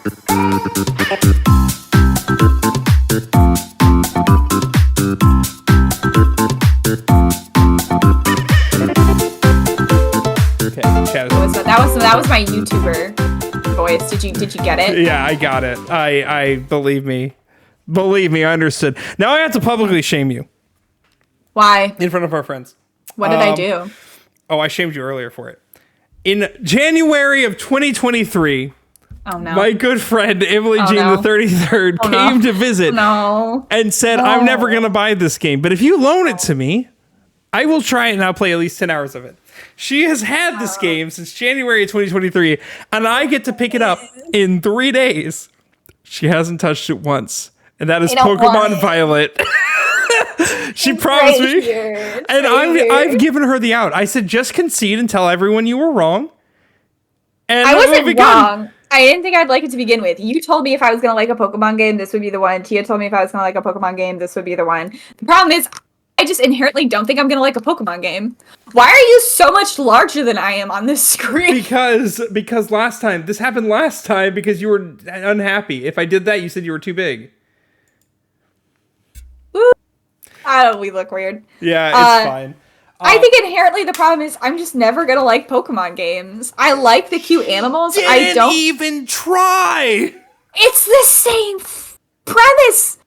Okay, chat. That was my YouTuber voice. Did you get it? Yeah, I got it. I believe me, I understood. Now I have to publicly shame you Why? in front of our friends. What did I do? Oh, I shamed you earlier for it. In January of 2023, Oh no. my good friend Emily Jean no. the 33rd came to visit and said, I'm never going to buy this game, but if you loan it to me, I will try it and I'll play at least 10 hours of it. She has had this game since January of 2023, and I get to pick it up in 3 days. She hasn't touched it once, and that is Pokemon Violet. She promised me, and I've given her the out. I said, just concede and tell everyone you were wrong. And I wasn't wrong. I didn't think I'd like it to begin with. You told me if I was going to like a Pokemon game, this would be the one. Tia told me if I was going to like a Pokemon game, this would be the one. The problem is, I just inherently don't think I'm going to like a Pokemon game. Why are you so much larger than I am on this screen? Because this happened last time because you were unhappy. If I did that, you said you were too big. We look weird. Yeah, it's fine. I think inherently the problem is I'm just never gonna like Pokemon games. I like the cute animals. I don't even try. It's the same premise.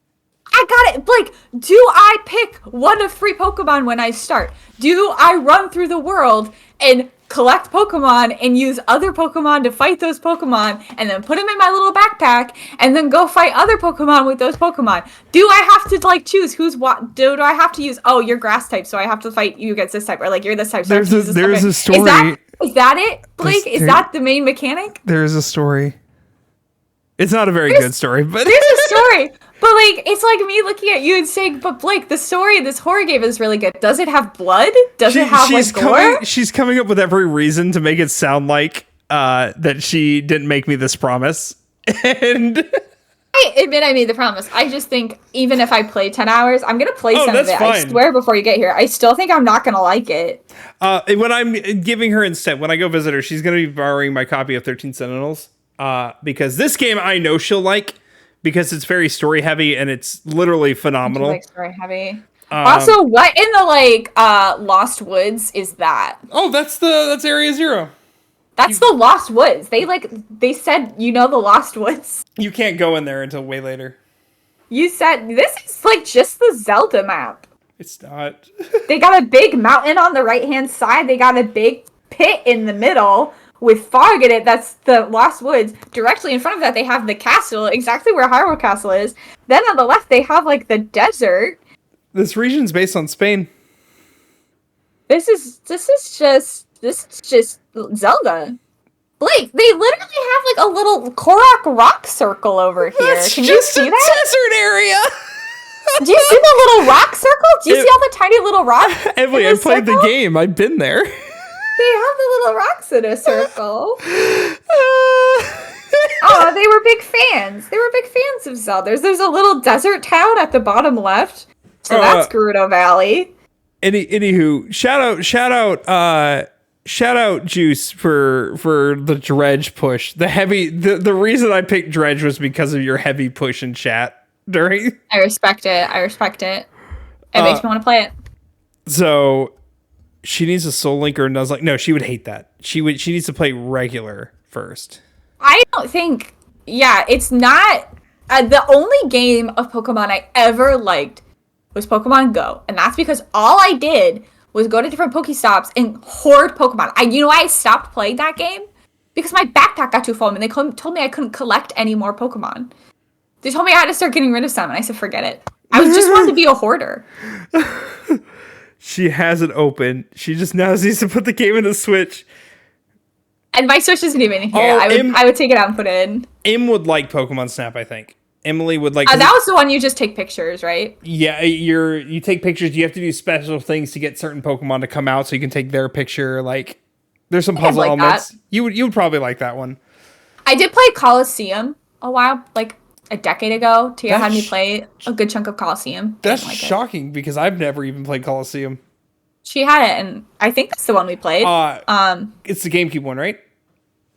I got it. Like, do I pick one of 3 Pokemon when I start? Do I run through the world and collect Pokemon and use other Pokemon to fight those Pokemon and then put them in my little backpack and then go fight other Pokemon with those Pokemon? Do I have to, like, choose who's what? Do I have to use, oh, you're grass type, so I have to fight you against this type, or, like, you're this type, so there's a story. Is that it, Blake? Is that the main mechanic? There's a story. It's not a very good story, but... There's a story. But, like, it's like me looking at you and saying, but, Blake, the story of this horror game is really good. Does it have blood? Does it have, like, gore? She's coming up with every reason to make it sound like that she didn't make me this promise. And... I admit I made the promise. I just think, even if I play 10 hours, I'm going to play some of it. Fine. I swear before you get here. I still think I'm not going to like it. What I'm giving her instead, when I go visit her, she's going to be borrowing my copy of 13 Sentinels. Because this game I know she'll like because it's very story heavy and it's literally phenomenal. Like story heavy. Also, what in the like Lost Woods is that? Oh, that's Area 0. That's the Lost Woods. They said the Lost Woods. You can't go in there until way later. You said this is like just the Zelda map. It's not. They got a big mountain on the right hand side. They got a big pit in the middle with fog in it. That's the Lost Woods. Directly in front of that, they have the castle, exactly where Hyrule Castle is. Then on the left, they have like the desert. This region's based on Spain. This is just Zelda. Blake, they literally have like a little Korok rock circle over here. Can you see that? Desert area. Do you see the little rock circle? Do you see all the tiny little rocks? Emily, I played the game. I've been there. They have the little rocks in a circle. Oh, they were big fans. They were big fans of Zelda. There's a little desert town at the bottom left. So that's Gerudo Valley. Anywho, shout out Juice for the Dredge push. The reason I picked Dredge was because of your heavy push in chat during. I respect it. It makes me want to play it. So she needs a Soul Link or Nuzlocke. No, she would hate that. She needs to play regular first. I don't think. Yeah, it's not. The only game of Pokemon I ever liked was Pokemon Go, and that's because all I did was go to different Pokestops and hoard Pokemon. You know why I stopped playing that game? Because my backpack got too full, and they told me I couldn't collect any more Pokemon. They told me I had to start getting rid of some, and I said, forget it. I just wanted to be a hoarder. She has it open. She just now needs to put the game in the Switch. And my Switch isn't even here. I would take it out and put it in. Em would like Pokemon Snap, I think. Emily would like... that was the one you just take pictures, right? Yeah, you take pictures. You have to do special things to get certain Pokemon to come out so you can take their picture. Like, there's some puzzle elements. That. You would probably like that one. I did play Colosseum a while, like a decade ago. Tia had me play a good chunk of Colosseum. That's shocking because I've never even played Colosseum. She had it, and I think that's the one we played. It's the GameCube one, right?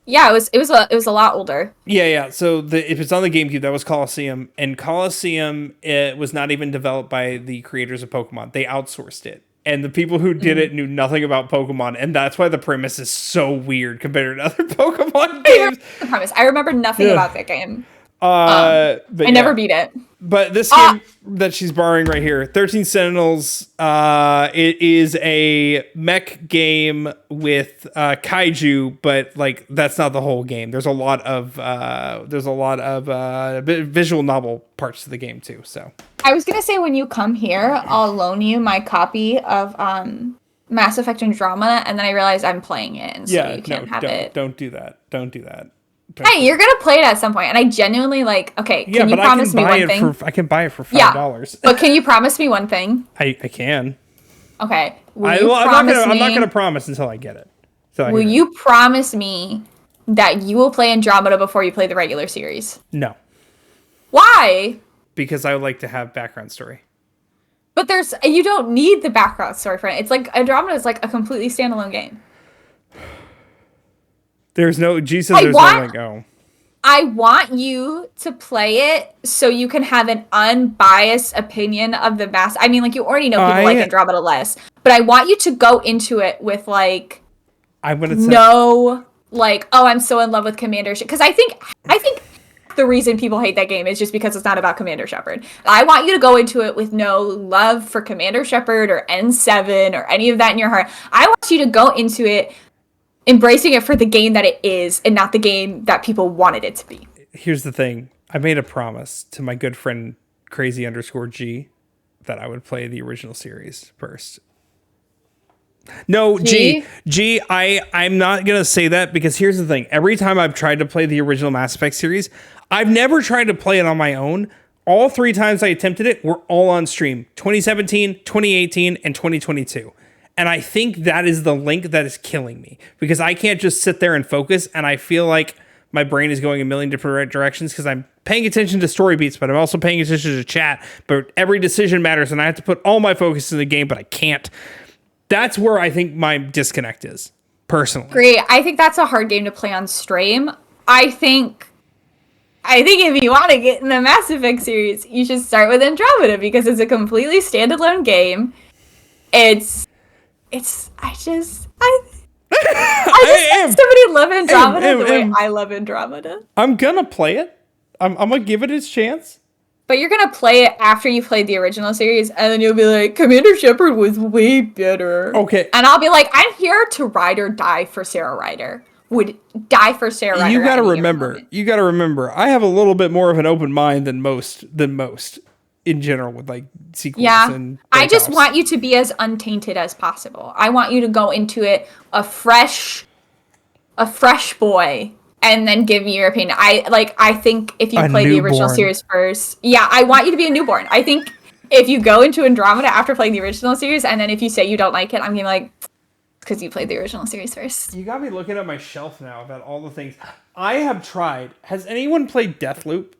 Yeah, it was a lot older. Yeah. So if it's on the GameCube, that was Colosseum, and Colosseum it was not even developed by the creators of Pokemon. They outsourced it, and the people who did it knew nothing about Pokemon, and that's why the premise is so weird compared to other Pokemon games. The premise. I remember nothing about that game. But I never beat it. But this game that she's borrowing right here, 13 Sentinels, it is a mech game with kaiju, but like that's not the whole game. There's a lot of visual novel parts to the game too. So I was gonna say when you come here, I'll loan you my copy of Mass Effect Andromeda, and then I realized I'm playing it, and so you can't have it. Don't do that. Don't do that. Hey, you're gonna play it at some point, and I genuinely like. Okay, can you promise me one thing? I can buy it for $5. But can you promise me one thing? I can. Okay. I'm not gonna promise until I get it. Will you promise me that you will play Andromeda before you play the regular series? No. Why? Because I would like to have background story. But you don't need the background story for it. It's like Andromeda is like a completely standalone game. There's no go. I want you to play it so you can have an unbiased opinion of the mass. I mean, like you already know people like Andromeda less, but I want you to go into it with like, I'm so in love with Commander Shepard. Because I think the reason people hate that game is just because it's not about Commander Shepard. I want you to go into it with no love for Commander Shepard or N7 or any of that in your heart. I want you to go into it embracing it for the game that it is and not the game that people wanted it to be. Here's the thing. I made a promise to my good friend crazy_G that I would play the original series first. No, G, I'm not going to say that because here's the thing. Every time I've tried to play the original Mass Effect series, I've never tried to play it on my own. All 3 times I attempted it were all on stream. 2017, 2018, and 2022. And I think that is the link that is killing me because I can't just sit there and focus. And I feel like my brain is going a million different directions because I'm paying attention to story beats, but I'm also paying attention to chat. But every decision matters and I have to put all my focus in the game, but I can't. That's where I think my disconnect is, personally. Great. I think that's a hard game to play on stream. I think if you want to get in the Mass Effect series, you should start with Andromeda because it's a completely standalone game. I just somebody love Andromeda the way I love Andromeda. I'm gonna play it. I'm gonna give it its chance. But you're gonna play it after you played the original series, and then you'll be like, Commander Shepard was way better. Okay. And I'll be like, I'm here to ride or die for Sarah Ryder. Would die for Sarah Ryder. You gotta remember, I have a little bit more of an open mind than most in general with like sequels. And I just want you to be as untainted as possible. I want you to go into it a fresh boy and then give me your opinion. I think if you play the original series first, I want you to be a newborn. I think if you go into Andromeda after playing the original series and then if you say you don't like it, I'm gonna be like, because you played the original series first. You got me looking at my shelf now about all the things I have tried. Has anyone played Deathloop?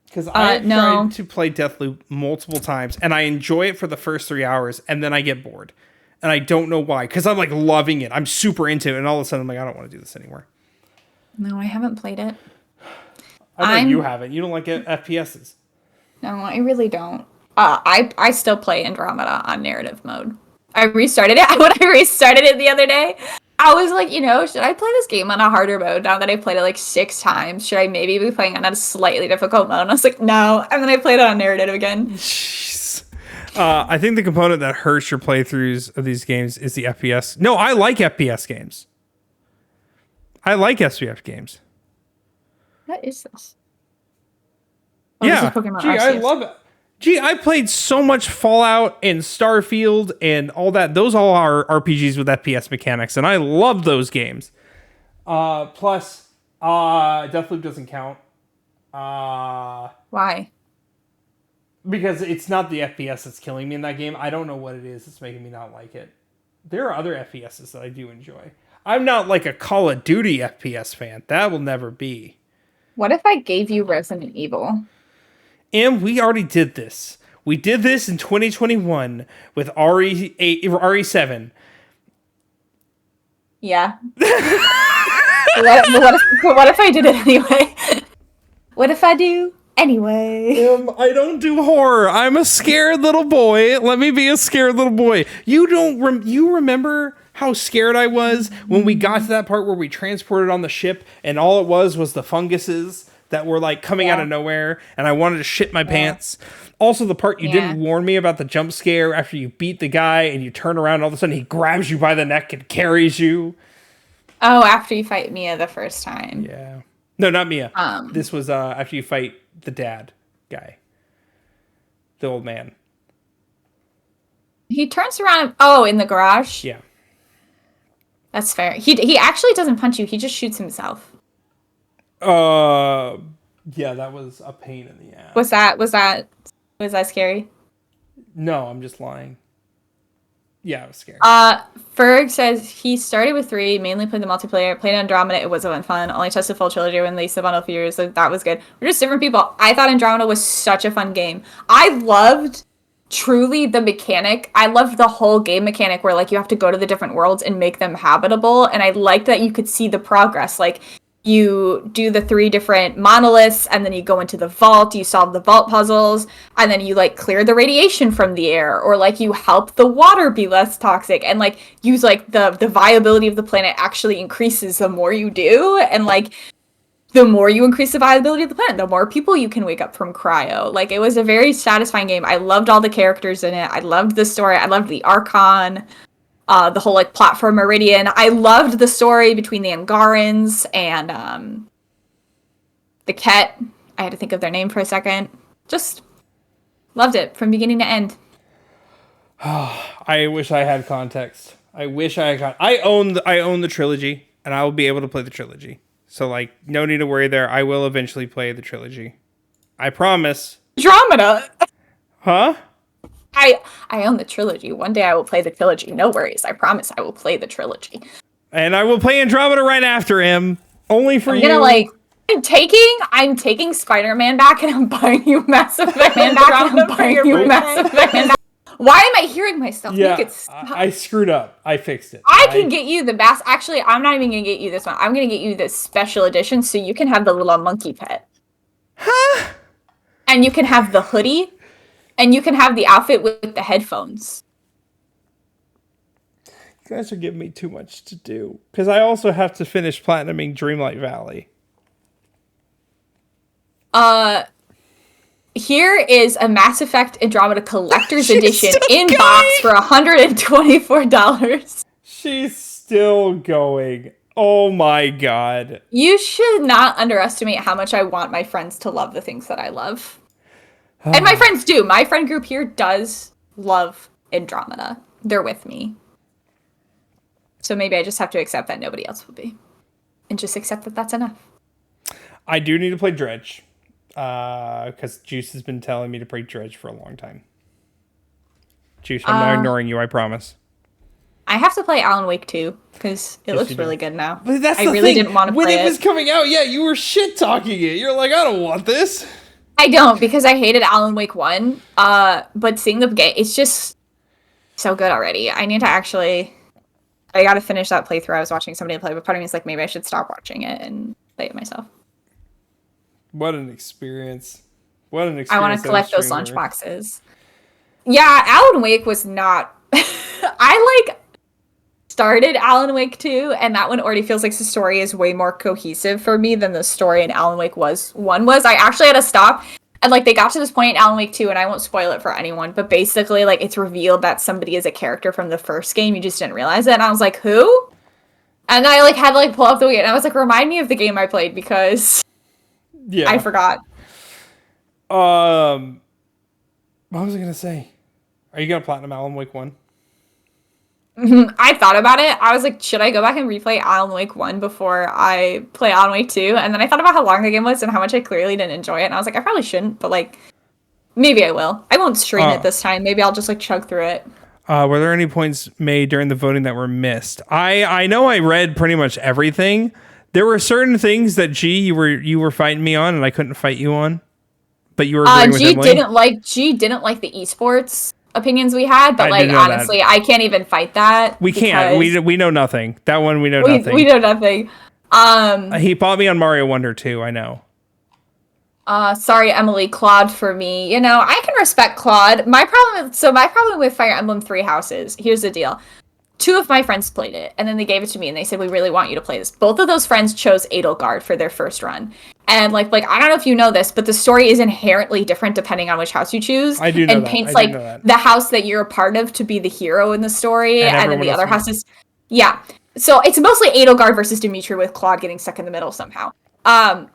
Because I've tried to play Deathloop multiple times, and I enjoy it for the first 3 hours, and then I get bored. And I don't know why, because I'm like loving it. I'm super into it, and all of a sudden I'm like, I don't want to do this anymore. No, I haven't played it. I know you haven't. You don't like FPSs. No, I really don't. I still play Andromeda on narrative mode. I restarted it. When I restarted it the other day, I was like, should I play this game on a harder mode now that I played it like 6 times? Should I maybe be playing on a slightly difficult mode? And I was like, no. And then I played it on narrative again. Jeez. I think the component that hurts your playthroughs of these games is the FPS. No, I like FPS games. I like SPF games. What is this? This is Pokemon Arceus. I love it. I played so much Fallout and Starfield and all that. Those all are RPGs with FPS mechanics, and I love those games. Plus, Deathloop doesn't count. Why? Because it's not the FPS that's killing me in that game. I don't know what it is that's making me not like it. There are other FPSs that I do enjoy. I'm not like a Call of Duty FPS fan. That will never be. What if I gave you Resident Evil? And we already did this. We did this in 2021 with RE7. Yeah. What if I did it anyway? What if I do anyway? I don't do horror. I'm a scared little boy. Let me be a scared little boy. You don't. You remember how scared I was when we got to that part where we transported on the ship, and all it was the funguses that were like coming out of nowhere, and I wanted to shit my pants. Also, the part you didn't warn me about the jump scare after you beat the guy and you turn around, and all of a sudden he grabs you by the neck and carries you. Oh, after you fight Mia the first time. Yeah. No, not Mia. This was after you fight the dad guy. The old man. He turns around. Oh, in the garage? Yeah. That's fair. He actually doesn't punch you. He just shoots himself. Yeah, that was a pain in the ass. Was that scary? No, I'm just lying. Yeah, it was scary. Ferg says he started with 3, mainly played the multiplayer, played Andromeda, it wasn't fun, only tested full trilogy when they the bundle a few years, so that was good. We're just different people. I thought Andromeda was such a fun game. I loved truly the mechanic. I loved the whole game mechanic where like you have to go to the different worlds and make them habitable, and I liked that you could see the progress. Like you do the 3 different monoliths, and then you go into the vault, you solve the vault puzzles, and then you like clear the radiation from the air, or like you help the water be less toxic, and like use like the viability of the planet actually increases the more you do, and like the more you increase the viability of the planet, the more people you can wake up from cryo. Like it was a very satisfying game. I loved all the characters in it. I loved the story. I loved the Archon. The whole like platform Meridian. I loved the story between the Angarans and the Ket. I had to think of their name for a second. Just loved it from beginning to end. I wish I had context. I wish I had. I own the trilogy, and I will be able to play the trilogy. So like, no need to worry there. I will eventually play the trilogy. I promise. Andromeda. Huh? I own the trilogy. One day I will play the trilogy. No worries. I promise I will play the trilogy. And I will play Andromeda right after him. Only for you. I'm taking Spider-Man back, and I'm buying you Mass Effect back, and I'm buying you Mass Effect back. Why am I hearing myself? Yeah, I screwed up. I fixed it. I can get you the Mass. Actually, I'm not even going to get you this one. I'm going to get you the special edition so you can have the little monkey pet. Huh? And you can have the hoodie. And you can have the outfit with the headphones. You guys are giving me too much to do. Because I also have to finish platinuming Dreamlight Valley. Here is a Mass Effect Andromeda Collector's Edition in box for $124. She's still going. Oh my god. You should not underestimate how much I want my friends to love the things that I love. And my friends do. My friend group here does love Andromeda. They're with me. So maybe I just have to accept that nobody else will be. And just accept that that's enough. I do need to play Dredge. Because Juice has been telling me to play Dredge for a long time. Juice, I'm not ignoring you, I promise. I have to play Alan Wake 2, because it looks really good now. But that's I really didn't want to play it. When it was coming out, yeah, you were shit-talking it. You're like, I don't want this. I don't, because I hated Alan Wake 1, but seeing the game, it's just so good already. I gotta finish that playthrough. I was watching somebody play, but part of me is like, maybe I should stop watching it and play it myself. What an experience. I want to collect those lunchboxes. Yeah, Alan Wake was not... I, started Alan Wake 2, and that one already feels like the story is way more cohesive for me than the story in Alan Wake 1 was. I actually had to stop, and they got to this point in Alan Wake 2, and I won't spoil it for anyone, but basically it's revealed that somebody is a character from the first game. You just didn't realize it, and I was like, who? And I had to pull up the week, and I was like, remind me of the game I played, because I forgot. What was I gonna say? Are you gonna platinum Alan Wake 1? I thought about it. I was like, should I go back and replay Alan Wake 1 before I play Alan Wake 2? And then I thought about how long the game was and how much I clearly didn't enjoy it. And I was like, I probably shouldn't, but maybe I will. I won't stream it this time. Maybe I'll just chug through it. Were there any points made during the voting that were missed? I know I read pretty much everything. There were certain things that you were fighting me on and I couldn't fight you on. But you were agreeing with Emily. G didn't like the esports opinions we had, but honestly, I can't even fight that. We can't. We know nothing. That one we know nothing. We know nothing. He bought me on Mario Wonder too. I know. Sorry, Emily, Claude for me. You know, I can respect Claude. My problem with Fire Emblem Three Houses. Here's the deal. Two of my friends played it, and then they gave it to me, and they said, we really want you to play this. Both of those friends chose Edelgard for their first run. And, like I don't know if you know this, but the story is inherently different depending on which house you choose. I do know and that. paints, the house that you're a part of to be the hero in the story, and then the other houses... Yeah. So it's mostly Edelgard versus Dimitri, with Claude getting stuck in the middle somehow.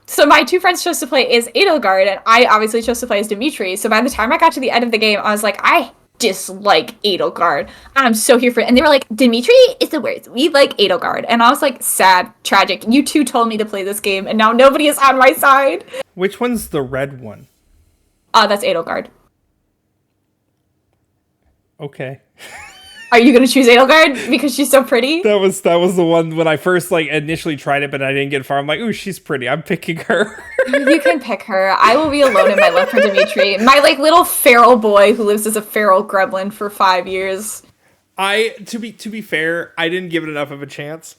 So my two friends chose to play as Edelgard, and I obviously chose to play as Dimitri. So by the time I got to the end of the game, I was like, I dislike Edelgard. I'm so here for it. And they were like, Dimitri is the worst. We like Edelgard. And I was like, sad, tragic. You two told me to play this game, and now nobody is on my side. Which one's the red one? That's Edelgard. Okay. Are you gonna choose Edelgard because she's so pretty? That was the one when I first initially tried it, but I didn't get far. I'm like, ooh, she's pretty. I'm picking her. You can pick her. I will be alone in my love for Dimitri. My little feral boy who lives as a feral gremlin for 5 years. To be fair, I didn't give it enough of a chance,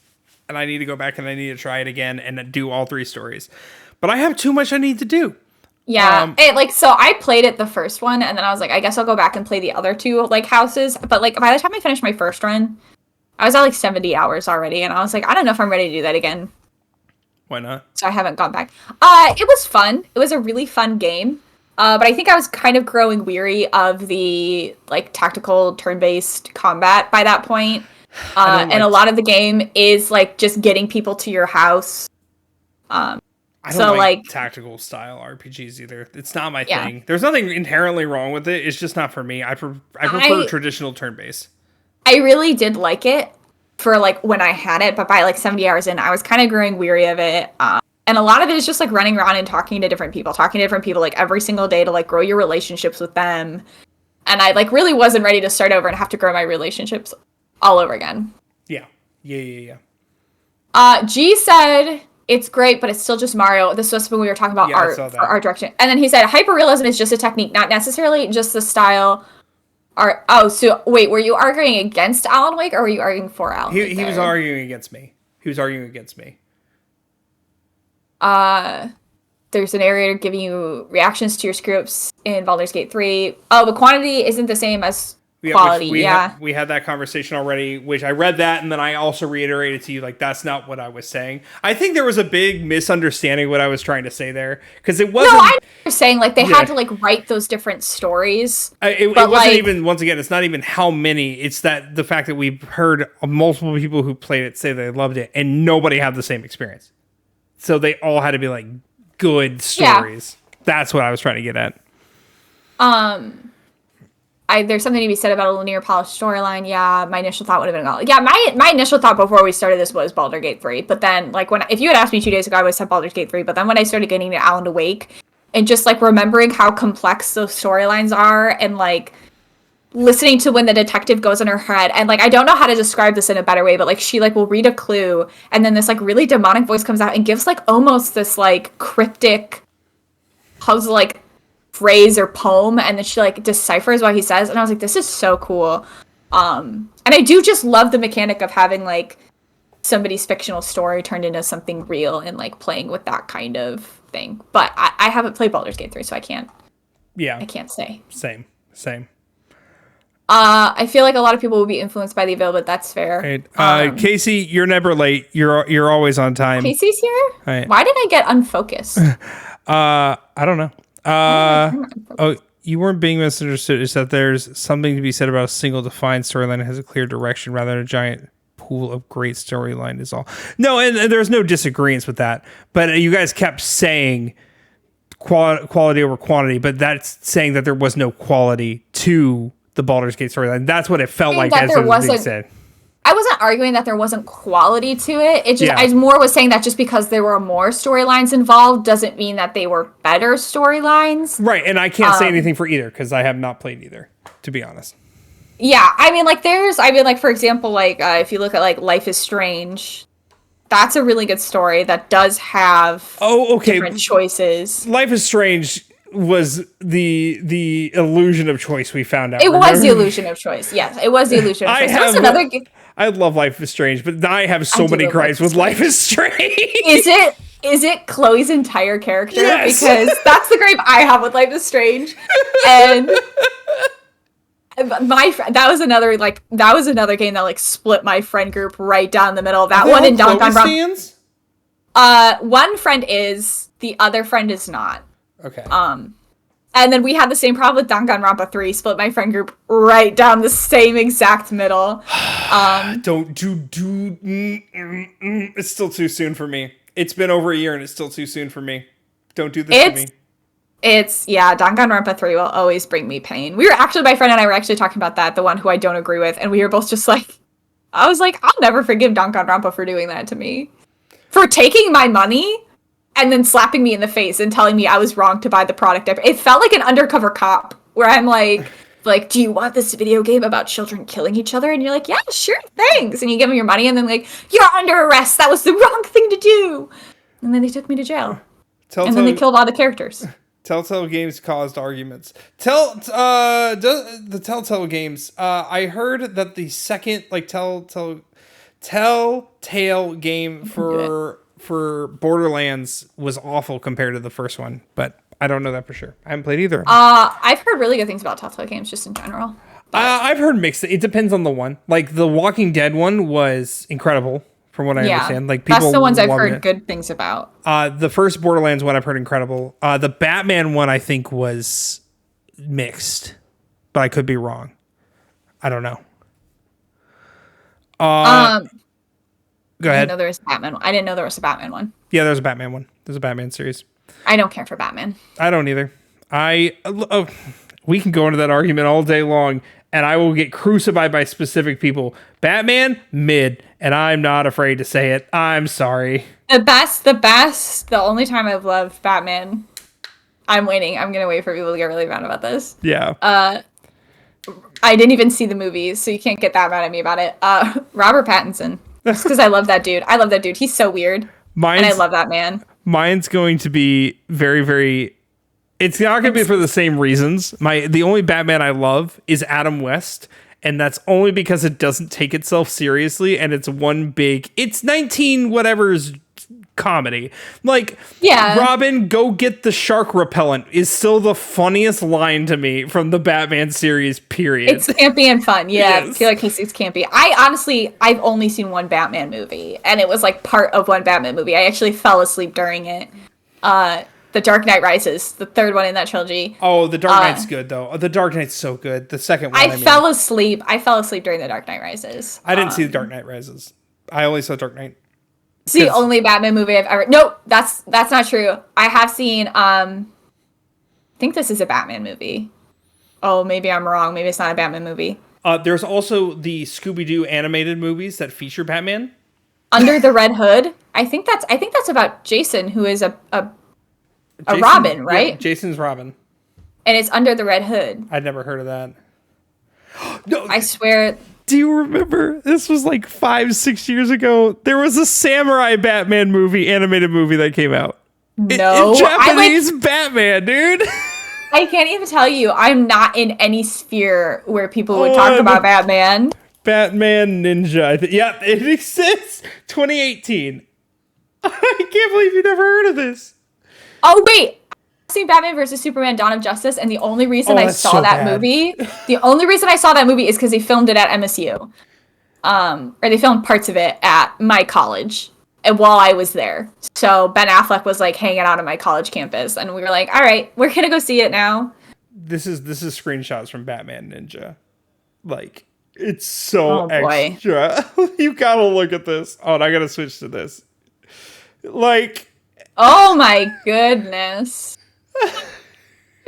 and I need to go back and I need to try it again and do all 3 stories. But I have too much I need to do. Yeah, so I played it the first one, and then I was like, I guess I'll go back and play the other 2 houses. But by the time I finished my first run, I was at 70 hours already, and I was like, I don't know if I'm ready to do that again. Why not? So I haven't gone back. It was fun. It was a really fun game. But I think I was kind of growing weary of the tactical turn-based combat by that point. And a lot of the game is just getting people to your house. I don't like tactical style RPGs either. It's not my thing. There's nothing inherently wrong with it. It's just not for me. I prefer traditional turn-based. I really did like it for when I had it, but by 70 hours in, I was kind of growing weary of it. And a lot of it is just running around and talking to different people every single day to grow your relationships with them. And I really wasn't ready to start over and have to grow my relationships all over again. Yeah. G said it's great, but it's still just Mario. This was when we were talking about art direction. And then he said hyperrealism is just a technique, not necessarily just the style. So wait, were you arguing against Alan Wake or were you arguing for Alan Wake? He was arguing against me. There's an narrator giving you reactions to your screw-ups in Baldur's Gate 3. Oh, but quantity isn't the same as quality. We had that conversation already, which I read that, and then I also reiterated to you, that's not what I was saying. I think there was a big misunderstanding of what I was trying to say there, because it wasn't... No, I know what you're saying, they had to, write those different stories. It wasn't even, once again, it's not even how many, it's that the fact that we've heard multiple people who played it say they loved it, and nobody had the same experience. So they all had to be, good stories. Yeah. That's what I was trying to get at. There's something to be said about a linear polished storyline. Yeah, my initial thought would have been, yeah, my initial thought before we started this was Baldur's Gate 3. But then, if you had asked me 2 days ago, I would have said Baldur's Gate 3. But then when I started getting to Alan Wake and just, remembering how complex those storylines are and, listening to when the detective goes in her head and, I don't know how to describe this in a better way, but, she, will read a clue and then this, really demonic voice comes out and gives, almost this, cryptic puzzle, phrase or poem, and then she deciphers what he says, and I was like, this is so cool. And I do just love the mechanic of having somebody's fictional story turned into something real and playing with that kind of thing. But I haven't played Baldur's Gate 3, so I can't say. Same. I feel like a lot of people will be influenced by the avail, but that's fair. Right. Casey, you're never late. You're always on time. Casey's here? Right. Why did I get unfocused? I don't know. You weren't being misunderstood. It's that there's something to be said about a single defined storyline that has a clear direction rather than a giant pool of great storyline is all. No, and there's no disagreements with that. But you guys kept saying quality over quantity, but that's saying that there was no quality to the Baldur's Gate storyline. That's what it felt like as it was being said. I wasn't arguing that there wasn't quality to it. It just I more was saying that just because there were more storylines involved doesn't mean that they were better storylines. Right, and I can't say anything for either because I have not played either, to be honest. Yeah, for example, if you look at Life is Strange, that's a really good story that does have different choices. Life is Strange was the illusion of choice we found out. It was the illusion of choice. Yes, it was the illusion of choice. I love Life is Strange, but I have so many gripes with Life is Strange. Is it Chloe's entire character? Yes. Because that's the gripe I have with Life is Strange. And that was another game that like split my friend group right down the middle. That one in Danganronpa. One friend is, the other friend is not. Okay. And then we had the same problem with Danganronpa 3, split my friend group right down the same exact middle. Don't do. It's still too soon for me. It's been over a year and it's still too soon for me. Don't do this to me. Danganronpa 3 will always bring me pain. My friend and I were actually talking about that, the one who I don't agree with, and we were both just like, I was like, I'll never forgive Danganronpa for doing that to me. For taking my money and then slapping me in the face and telling me I was wrong to buy the product. It felt like an undercover cop where I'm like, do you want this video game about children killing each other? And you're like, yeah, sure, thanks. And you give them your money and then like, you're under arrest. That was the wrong thing to do. And then they took me to jail. And then they killed all the characters. Telltale Games caused arguments. The Telltale Games. I heard that the second Telltale game for Borderlands was awful compared to the first one, but I don't know that for sure. I haven't played either. I've heard really good things about Telltale Games just in general. I've heard mixed. It depends on the one. Like the Walking Dead one was incredible. From what I understand, like people, that's the ones I've heard good things about. The first Borderlands one I've heard incredible. The Batman one I think was mixed, but I could be wrong. I don't know. Go ahead. I didn't know there was a Batman one. Yeah, there's a Batman one. There's a Batman series. I don't care for Batman. I don't either. We can go into that argument all day long, and I will get crucified by specific people. Batman, mid, and I'm not afraid to say it. I'm sorry. The only time I've loved Batman, I'm waiting. I'm going to wait for people to get really mad about this. Yeah. I didn't even see the movies, so you can't get that mad at me about it. Robert Pattinson. Just because I love that dude. He's so weird. And I love that man. Mine's going to be very, very... It's not going to be for the same reasons. The only Batman I love is Adam West, and that's only because it doesn't take itself seriously, and it's 19 whatever's comedy. Like, yeah. Robin, go get the shark repellent is still the funniest line to me from the Batman series, period. It's campy and fun, yeah. Yes. I feel like it's campy. I've only seen one Batman movie, and it was like part of one Batman movie. I actually fell asleep during it. The Dark Knight Rises, the third one in that trilogy. Oh, the Dark Knight's good though. The Dark Knight's so good. The second one. I fell asleep during the Dark Knight Rises. I didn't see the Dark Knight Rises. I only saw Dark Knight. It's the only Batman movie I've ever. Nope, that's not true. I have seen. I think this is a Batman movie. Oh, maybe I'm wrong. Maybe it's not a Batman movie. There's also the Scooby-Doo animated movies that feature Batman. Under the Red Hood. I think that's about Jason, who is a Robin, right? Yeah, Jason's Robin. And it's Under the Red Hood. I'd never heard of that. No, I swear. Do you remember? This was like 5-6 years ago. There was a samurai Batman animated movie that came out. No. Japanese Batman, dude. I can't even tell you. I'm not in any sphere where people would talk about Batman. Batman Ninja. Yeah, it exists. 2018. I can't believe you never heard of this. Oh, wait. I've seen Batman vs. Superman Dawn of Justice, and the only reason I saw that movie is because they filmed it at MSU. Or they filmed parts of it at my college and while I was there. So Ben Affleck was like hanging out on my college campus, and we were like, all right, we're going to go see it now. This is screenshots from Batman Ninja. Like, it's so extra. You gotta look at this. Oh, and I gotta switch to this. Like... Oh my goodness.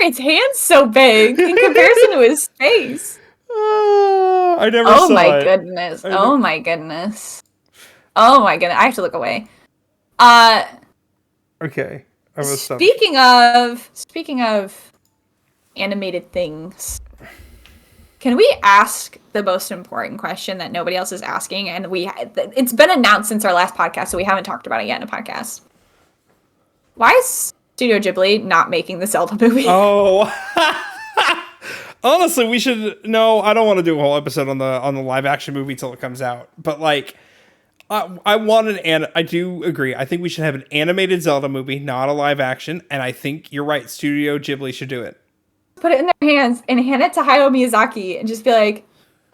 His hand's so big in comparison to his face. I never saw it. Oh my goodness. Oh my goodness. Oh my goodness. I have to look away. Okay. Speaking of animated things, can we ask the most important question that nobody else is asking? And it's been announced since our last podcast, so we haven't talked about it yet in a podcast. Why is Studio Ghibli not making the Zelda movie? Oh. Honestly, we should. No, I don't want to do a whole episode on the live action movie till it comes out. But like, I want I do agree. I think we should have an animated Zelda movie, not a live action. And I think you're right. Studio Ghibli should do it. Put it in their hands and hand it to Hayao Miyazaki and just be like,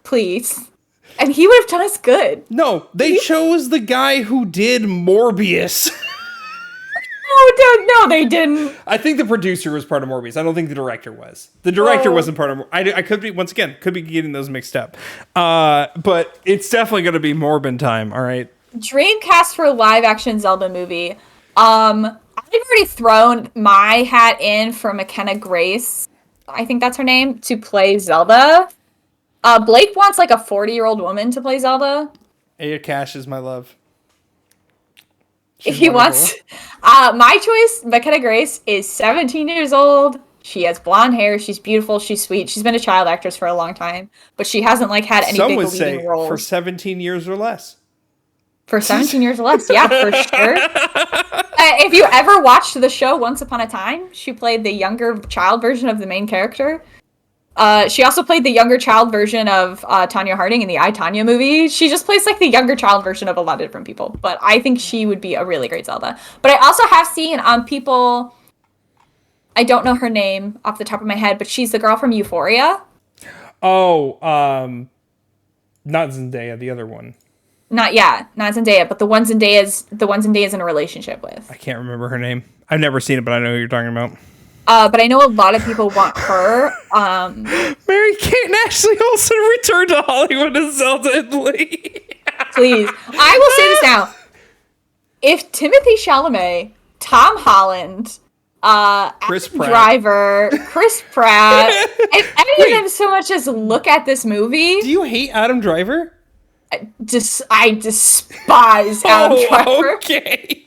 please. And he would have done us good. No, they chose the guy who did Morbius. No, they didn't. I think the producer was part of Morbius. I don't think the director was. The director wasn't part of. I could be getting those mixed up. But it's definitely going to be Morbin time. All right. Dreamcast for a live action Zelda movie. I've already thrown my hat in for McKenna Grace. I think that's her name, to play Zelda. Blake wants like a 40-year-old woman to play Zelda. Aya Cash is my love. He wants my choice, McKenna Grace, is 17 years old. She has blonde hair. She's beautiful. She's sweet. She's been a child actress for a long time, but she hasn't like had any big leading roles. For 17 years or less. For 17 years or less, yeah, for sure. If you ever watched the show Once Upon a Time, she played the younger child version of the main character. She also played the younger child version of Tanya Harding in the I, Tanya movie. She just plays like the younger child version of a lot of different people. But I think she would be a really great Zelda. But I also have seen people... I don't know her name off the top of my head, but she's the girl from Euphoria. Oh, not Zendaya, the other one. Not Zendaya, but the one Zendaya's in a relationship with. I can't remember her name. I've never seen it, but I know who you're talking about. But I know a lot of people want her. Mary-Kate and Ashley Olsen return to Hollywood as Zelda and Lee. Please. I will say this now. If Timothée Chalamet, Tom Holland, Chris Pratt. Driver, Chris Pratt, if any of them so much as look at this movie... Do you hate Adam Driver? I despise Adam Driver. Okay.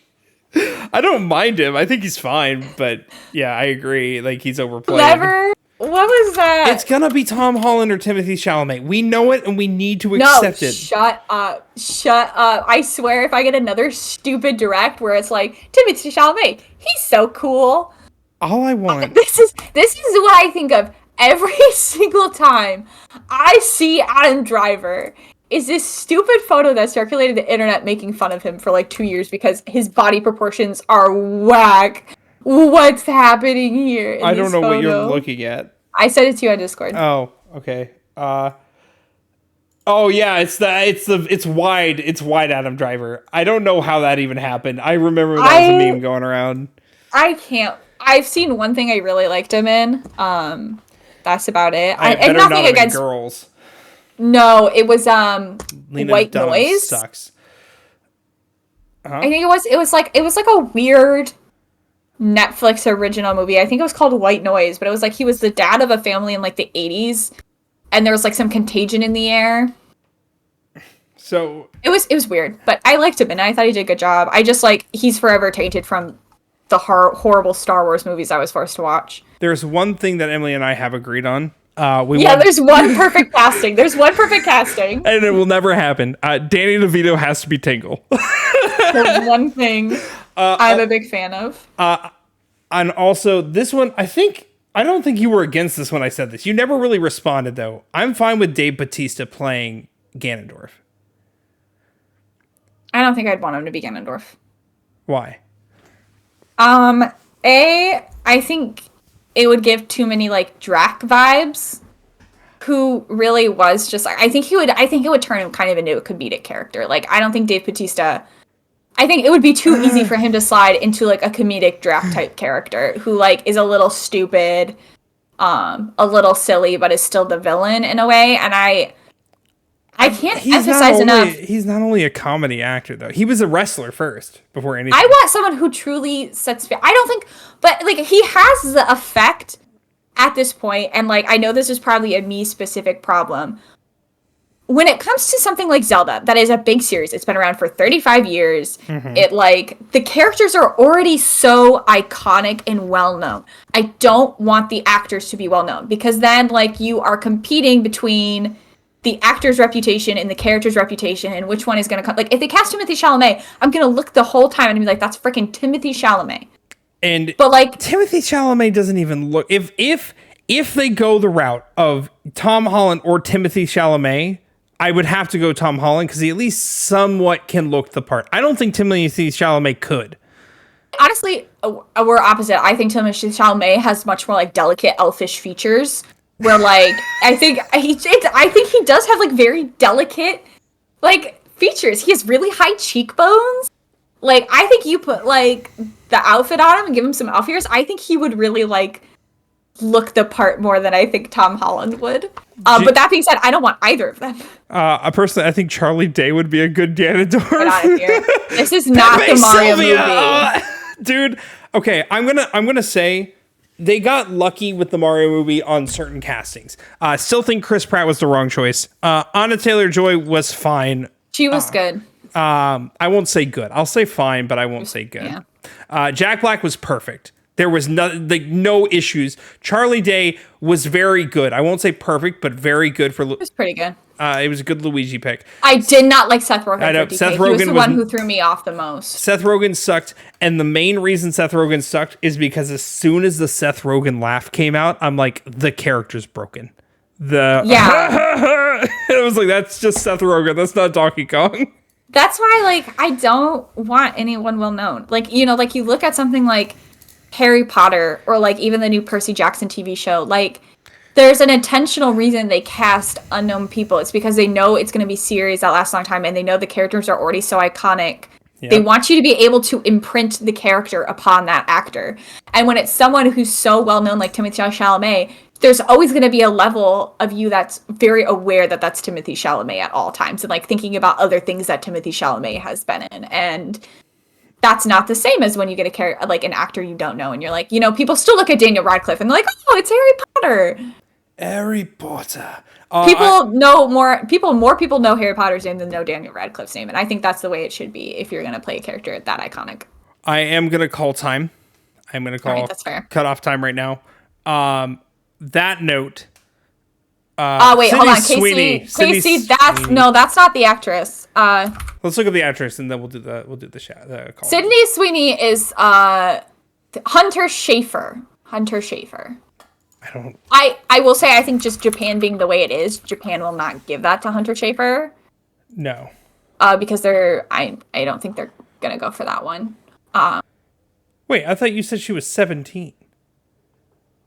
I don't mind him. I think he's fine, but yeah, I agree. Like, he's overplayed. Clever? What was that? It's gonna be Tom Holland or Timothée Chalamet. We know it, and we need to accept it. Shut up. Shut up. I swear, if I get another stupid direct where it's like, Timothée Chalamet, he's so cool. All I want... This is what I think of every single time I see Adam Driver. Is this stupid photo that circulated the internet making fun of him for like 2 years because his body proportions are whack. What's happening here? I don't know what you're looking at. I sent it to you on Discord. Oh, okay. Oh yeah, it's wide. It's wide Adam Driver. I don't know how that even happened. I remember that was a meme going around. I can't. I've seen one thing I really liked him in. That's about it. And nothing against girls. No, it was White Noise. Sucks. Uh-huh. I think it was like a weird Netflix original movie. I think it was called White Noise, but it was like he was the dad of a family in like the 80s, and there was like some contagion in the air. So it was weird, but I liked him and I thought he did a good job. I just like he's forever tainted from the horrible Star Wars movies I was forced to watch. There's one thing that Emily and I have agreed on. There's one perfect casting. There's one perfect casting. And it will never happen. Danny DeVito has to be Tingle. The one thing I'm a big fan of. And also, this one, I don't think you were against this when I said this. You never really responded, though. I'm fine with Dave Bautista playing Ganondorf. I don't think I'd want him to be Ganondorf. Why? I think it would give too many like Drac vibes, who really was just like, I think it would turn him kind of into a comedic character. Like, I don't think Dave Bautista, I think it would be too easy for him to slide into like a comedic Drac type character who like is a little stupid, a little silly, but is still the villain in a way. And I can't emphasize enough. He's not only a comedy actor, though. He was a wrestler first, before anything. I want someone who truly sets... I don't think... But, like, he has the effect at this point, and, like, I know this is probably a me-specific problem. When it comes to something like Zelda, that is a big series. It's been around for 35 years. Mm-hmm. It, like... The characters are already so iconic and well-known. I don't want the actors to be well-known, because then, like, you are competing between... the actor's reputation and the character's reputation and which one is going to come. Like, if they cast Timothée Chalamet, I'm going to look the whole time and be like, that's freaking Timothée Chalamet. But, like... Timothée Chalamet doesn't even look... If if they go the route of Tom Holland or Timothy Chalamet, I would have to go Tom Holland because he at least somewhat can look the part. I don't think Timothy Chalamet could. Honestly, we're opposite. I think Timothée Chalamet has much more like delicate elfish features. Where like I think he does have like very delicate like features. He has really high cheekbones. Like I think you put like the outfit on him and give him some elf ears. I think he would really like look the part more than I think Tom Holland would. But that being said, I don't want either of them. Personally, I think Charlie Day would be a good Ganondorf. Get out of here. This is not the Mario movie. Dude, okay, I'm gonna say they got lucky with the Mario movie on certain castings. Still think Chris Pratt was the wrong choice. Anna Taylor-Joy was fine. She was good. I won't say good. I'll say fine, but I won't say good. Yeah. Jack Black was perfect. There was no issues. Charlie Day was very good. I won't say perfect, but very good for. It was pretty good. It was a good Luigi pick. I did not like Seth Rogen. I know Seth Rogen he was the one who threw me off the most. Seth Rogen sucked, and the main reason Seth Rogen sucked is because as soon as the Seth Rogen laugh came out, I'm like, the character's broken. It was like, that's just Seth Rogen. That's not Donkey Kong. That's why, like, I don't want anyone well known. Like, you know, like you look at something like Harry Potter or like even the new Percy Jackson TV show, like. There's an intentional reason they cast unknown people. It's because they know it's going to be series that lasts a long time, and they know the characters are already so iconic. Yep. They want you to be able to imprint the character upon that actor. And when it's someone who's so well known, like Timothée Chalamet, there's always going to be a level of you that's very aware that that's Timothée Chalamet at all times, and like thinking about other things that Timothée Chalamet has been in. And that's not the same as when you get like an actor you don't know, and you're like, you know, people still look at Daniel Radcliffe and they're like, oh, it's Harry Potter. Harry Potter. More people know Harry Potter's name than know Daniel Radcliffe's name, and I think that's the way it should be if you're going to play a character that iconic. I am going to call time. I'm going to call that's fair. Cut off time right now. That note. Wait, Sydney hold on, Sweeney. Casey. That's not the actress. Let's look at the actress and then we'll do the call. Sydney Sweeney is Hunter Schafer. I will say I think just Japan being the way it is, Japan will not give that to Hunter Schafer. No. Because I don't think they're gonna go for that one. Wait, I thought you said she was 17.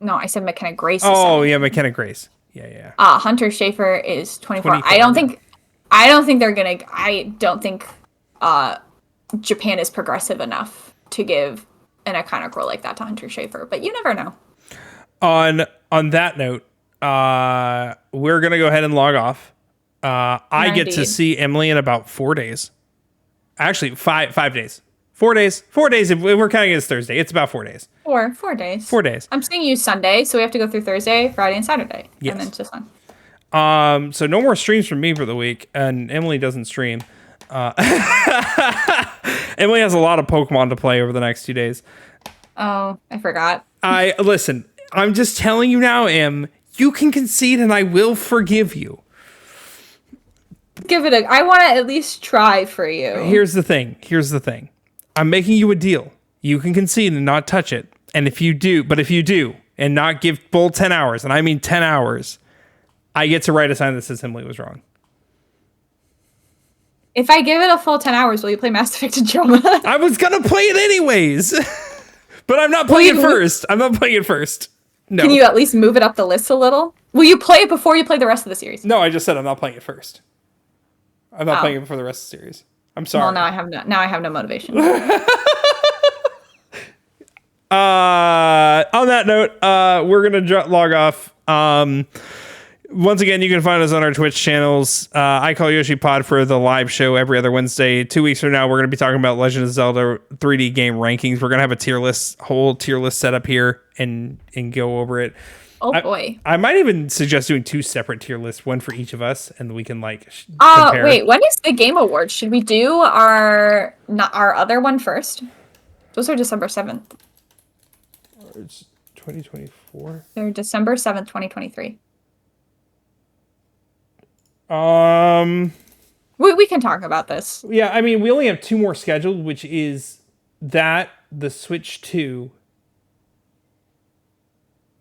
No, I said McKenna Grace. Oh yeah, McKenna Grace. Yeah. Hunter Schafer is 24. I don't think they're gonna. I don't think Japan is progressive enough to give an iconic role like that to Hunter Schafer. But you never know. On that note, we're gonna go ahead and log off. I get to see Emily in about 4 days. Actually, 5 days. 4 days. 4 days. If we're counting it as Thursday, it's about 4 days. 4 days. 4 days. I'm seeing you Sunday, so we have to go through Thursday, Friday, and Saturday. Yes. And then to Sunday. So no more streams from me for the week, and Emily doesn't stream. Emily has a lot of Pokemon to play over the next 2 days. Oh, I forgot. Listen, I'm just telling you now, Em, you can concede and I will forgive you. I want to at least try for you. Here's the thing. I'm making you a deal. You can concede and not touch it. And if you do, and not give Bull 10 hours, and I mean 10 hours, I get to write a sign that says Emily was wrong. If I give it a full 10 hours, will you play Mass Effect Andromeda? I was going to play it anyways. But I'm not playing it first. No. Can you at least move it up the list a little? Will you play it before you play the rest of the series? No, I just said I'm not playing it first. I'm not playing it before the rest of the series. I'm sorry. Well, now I have no motivation. On that note, we're gonna log off. Once again, you can find us on our Twitch channels. I call Yoshi Pod for the live show every other Wednesday. 2 weeks from now, we're going to be talking about Legend of Zelda 3D game rankings. We're going to have a whole tier list set up here and go over it. Oh boy! I might even suggest doing 2 separate tier lists, one for each of us, and we can compare. Wait, when is the Game Awards? Should we do our other one first? Those are December 7th. It's 2024. They're December 7th, 2023. We can talk about this. Yeah, I mean, we only have 2 more scheduled, which is the Switch 2,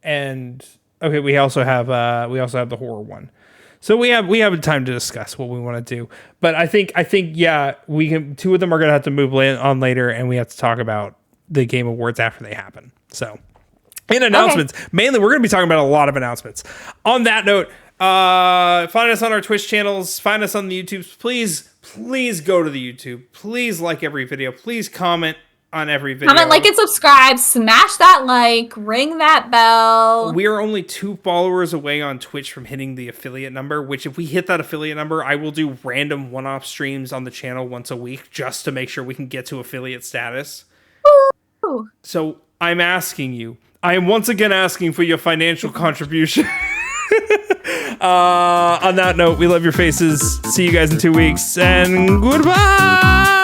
and Okay, we also have the horror one. So we have time to discuss what we want to do. But I think yeah, we can. Two of them are gonna have to move on later, and we have to talk about the Game Awards after they happen. So, in announcements, mainly we're gonna be talking about a lot of announcements. On that note, find us on our Twitch channels. Find us on the YouTubes. Please go to the YouTube. Please like every video. Please comment on every video. Comment, like, and subscribe. Smash that like. Ring that bell. We are only 2 followers away on Twitch from hitting the affiliate number, which if we hit that affiliate number, I will do random one-off streams on the channel once a week just to make sure we can get to affiliate status. Ooh. So I'm asking you. I am once again asking for your financial contribution. On that note, we love your faces. See you guys in 2 weeks, and goodbye!